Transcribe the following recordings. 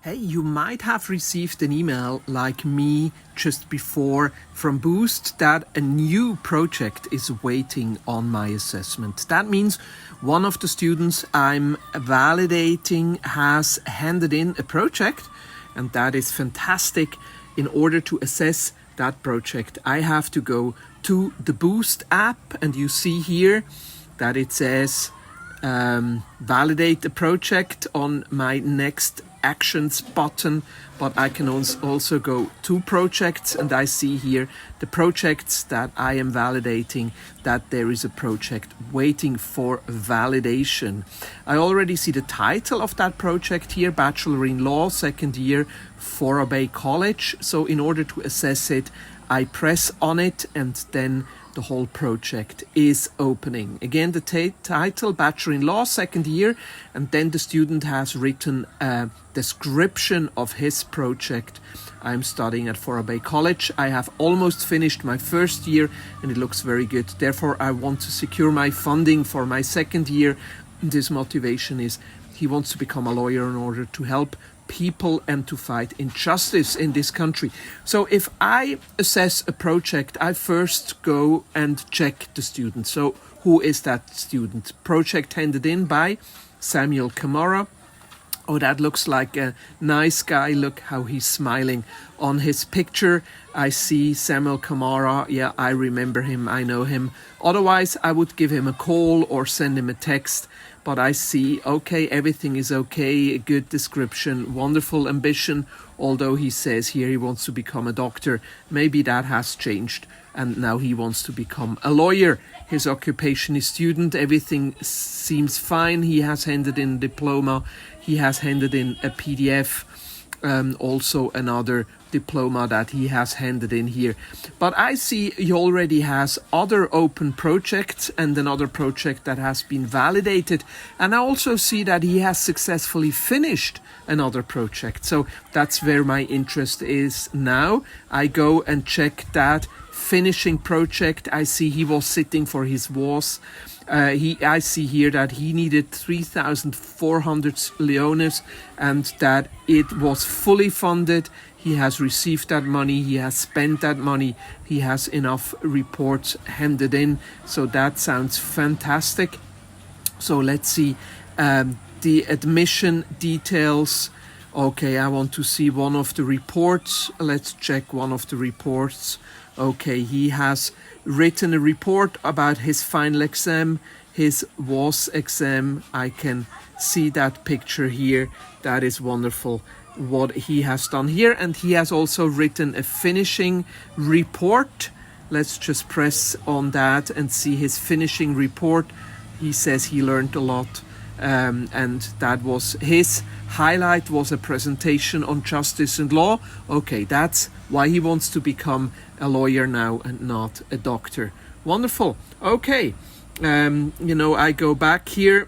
Hey, you might have received an email like me just before from Boost that a new project is waiting on my assessment. That means one of the students I'm validating has handed in a project, and that is fantastic. In order to assess that project, I have to go to the Boost app, and you see here that it says validate the project on my next actions button, but I can also go to projects, and I see here the projects that I am validating, that there is a project waiting for validation. I already see the title of that project here, Bachelor in Law, second year, Fora Bay College. So in order to assess it, I press on it, and then the whole project is opening. Again, the title, Bachelor in Law, second year, and then the student has written a description of his project. I'm studying at Fora Bay College. I have almost finished my first year, and it looks very good. Therefore, I want to secure my funding for my second year. This motivation is he wants to become a lawyer in order to help people and to fight injustice in this country. So if I assess a project, I first go and check the student. So who is that student? Project handed in by Samuel Kamara. Oh, that looks like a nice guy. Look how he's smiling on his picture. I see Samuel Kamara. Yeah, I remember him. I know him. Otherwise, I would give him a call or send him a text. But I see, okay, everything is okay, a good description, wonderful ambition, although he says here he wants to become a doctor. Maybe that has changed, and now he wants to become a lawyer. His occupation is student, everything seems fine. He has handed in a diploma, he has handed in a PDF, also another diploma that he has handed in here. But I see he already has other open projects and another project that has been validated. And I also see that he has successfully finished another project. So that's where my interest is now. I go and check that finishing project. I see he was sitting for his WAS. I see here that he needed 3,400 leones and that it was fully funded. He has received that money, he has spent that money, he has enough reports handed in. So that sounds fantastic. So let's see the admission details. Okay, I want to see one of the reports. Let's check one of the reports. Okay, he has written a report about his final exam, his WAS exam. I can see that picture here. That is wonderful what he has done here. And he has also written a finishing report. Let's just press on that and see his finishing report. He says he learned a lot. And that was his highlight, was a presentation on justice and law. Okay, that's why he wants to become a lawyer now and not a doctor. Wonderful. Okay, I go back here.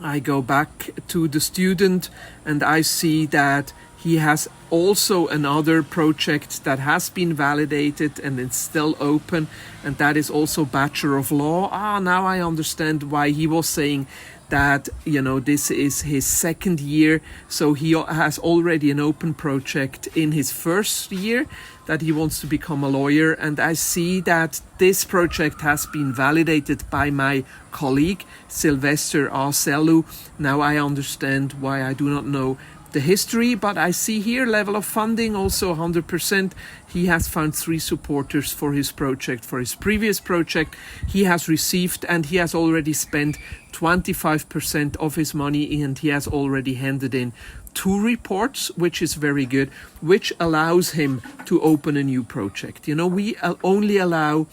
I go back to the student, and I see that he has also another project that has been validated and it's still open, and that is also Bachelor of Law. Now I understand why he was saying that, this is his second year. So he has already an open project in his first year that he wants to become a lawyer. And I see that this project has been validated by my colleague, Sylvester Arcelu. Now I understand why I do not know the history, but I see here level of funding also 100%. He has found 3 supporters for his project. For his previous project, he has received and he has already spent 25% of his money, and he has already handed in 2 reports, which is very good, which allows him to open a new project. We only allow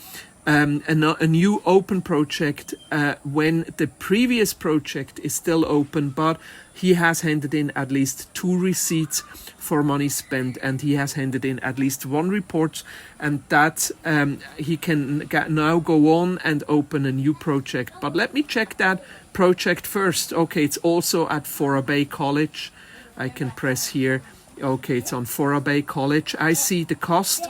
a new open project when the previous project is still open, but he has handed in at least 2 receipts for money spent, and he has handed in at least 1 report, and that he can now go on and open a new project. But let me check that project first. Okay, it's also at Fora Bay College. I can press here. Okay, it's on Fora Bay College. I see the cost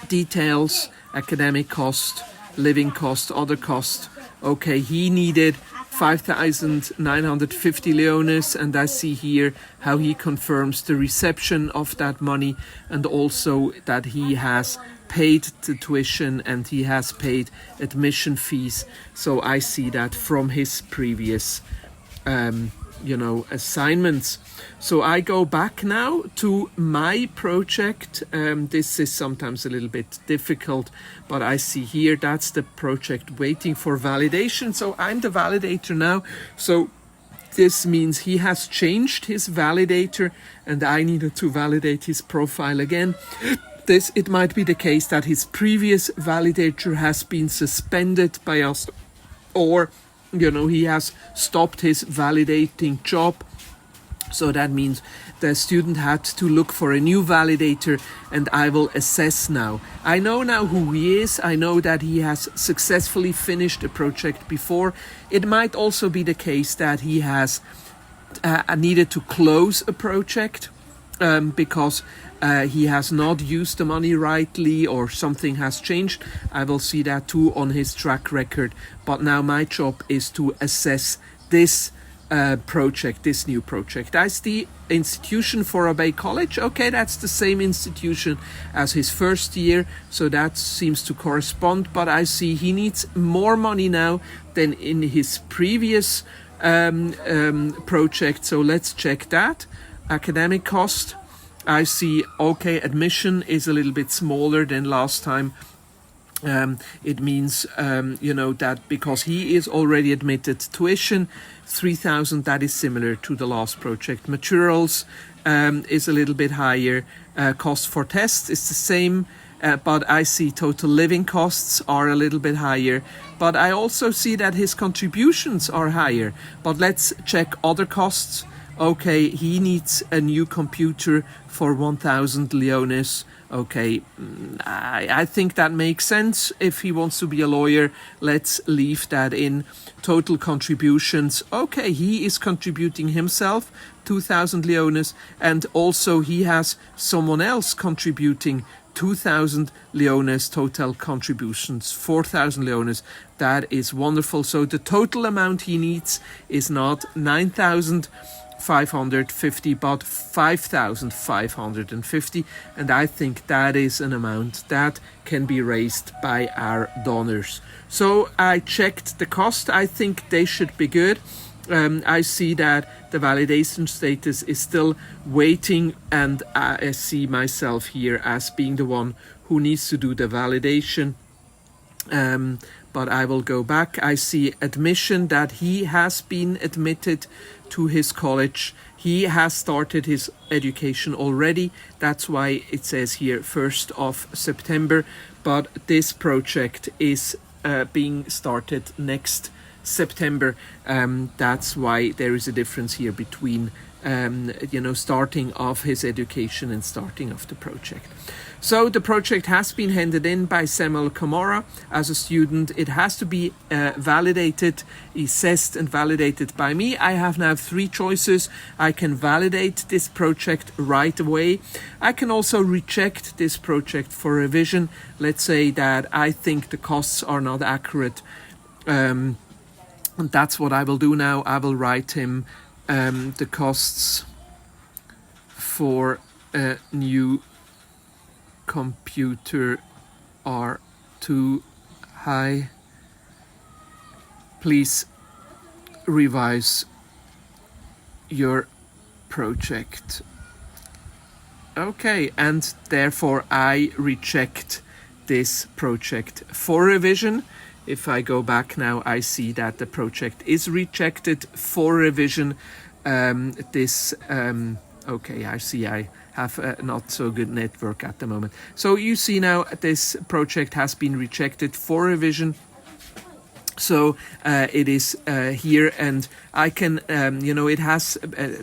details, academic cost, living cost, other cost. Okay, he needed 5,950 leones, and I see here how he confirms the reception of that money, and also that he has paid the tuition and he has paid admission fees. So I see that from his previous assignments. So I go back now to my project. This is sometimes a little bit difficult, but I see here that's the project waiting for validation. So I'm the validator now. So this means he has changed his validator and I needed to validate his profile again. It might be the case that his previous validator has been suspended by us, or he has stopped his validating job. So that means the student had to look for a new validator, and I will assess now. I know now who he is. I know that he has successfully finished a project before. It might also be the case that he has needed to close a project because he has not used the money rightly or something has changed. I will see that too on his track record. But now my job is to assess this project, this new project. That's the institution for Obey College. Okay, that's the same institution as his first year, so that seems to correspond. But I see he needs more money now than in his previous project. So let's check that. Academic cost. I see, okay, admission is a little bit smaller than last time. It means, that because he is already admitted, tuition, 3,000, that is similar to the last project. Materials is a little bit higher. Cost for tests is the same, but I see total living costs are a little bit higher. But I also see that his contributions are higher. But let's check other costs. Okay, he needs a new computer for 1,000 leones. Okay, I think that makes sense. If he wants to be a lawyer, let's leave that in. Total contributions. Okay, he is contributing himself, 2,000 leones, and also he has someone else contributing 2,000 leones, total contributions, 4,000 leones. That is wonderful. So the total amount he needs is not 9,550 but 5,550, and I think that is an amount that can be raised by our donors. So I checked the cost. I think they should be good. I see that the validation status is still waiting, and I see myself here as being the one who needs to do the validation. But I will go back. I see admission, that he has been admitted to his college. He has started his education already. That's why it says here 1st of September. But this project is being started next September. That's why there is a difference here between starting of his education and starting of the project. So the project has been handed in by Samuel Camara as a student. It has to be validated, assessed and validated by me. I have now 3 choices. I can validate this project right away. I can also reject this project for revision. Let's say that I think the costs are not accurate. And that's what I will do now. I will write him the costs for a new computer are too high. Please revise your project. Okay, and therefore I reject this project for revision. If I go back now, I see that the project is rejected for revision. Okay, I see I have a not so good network at the moment. So you see now this project has been rejected for revision. So it is here, and I can, it has,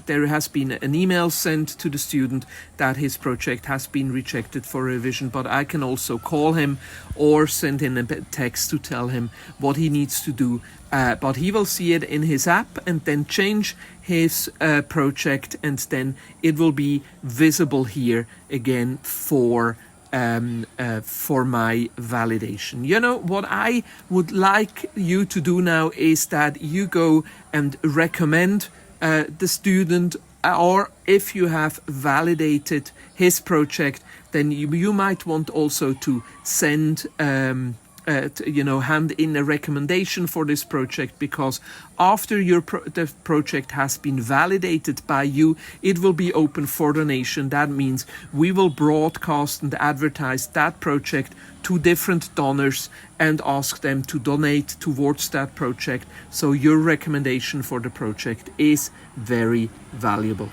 there has been an email sent to the student that his project has been rejected for revision, but I can also call him or send him a text to tell him what he needs to do. But he will see it in his app and then change his project, and then it will be visible here again for for my validation. You know, what I would like you to do now is that you go and recommend the student, or if you have validated his project, then you might want also to send hand in a recommendation for this project, because after the project has been validated by you, it will be open for donation. That means we will broadcast and advertise that project to different donors and ask them to donate towards that project. So your recommendation for the project is very valuable.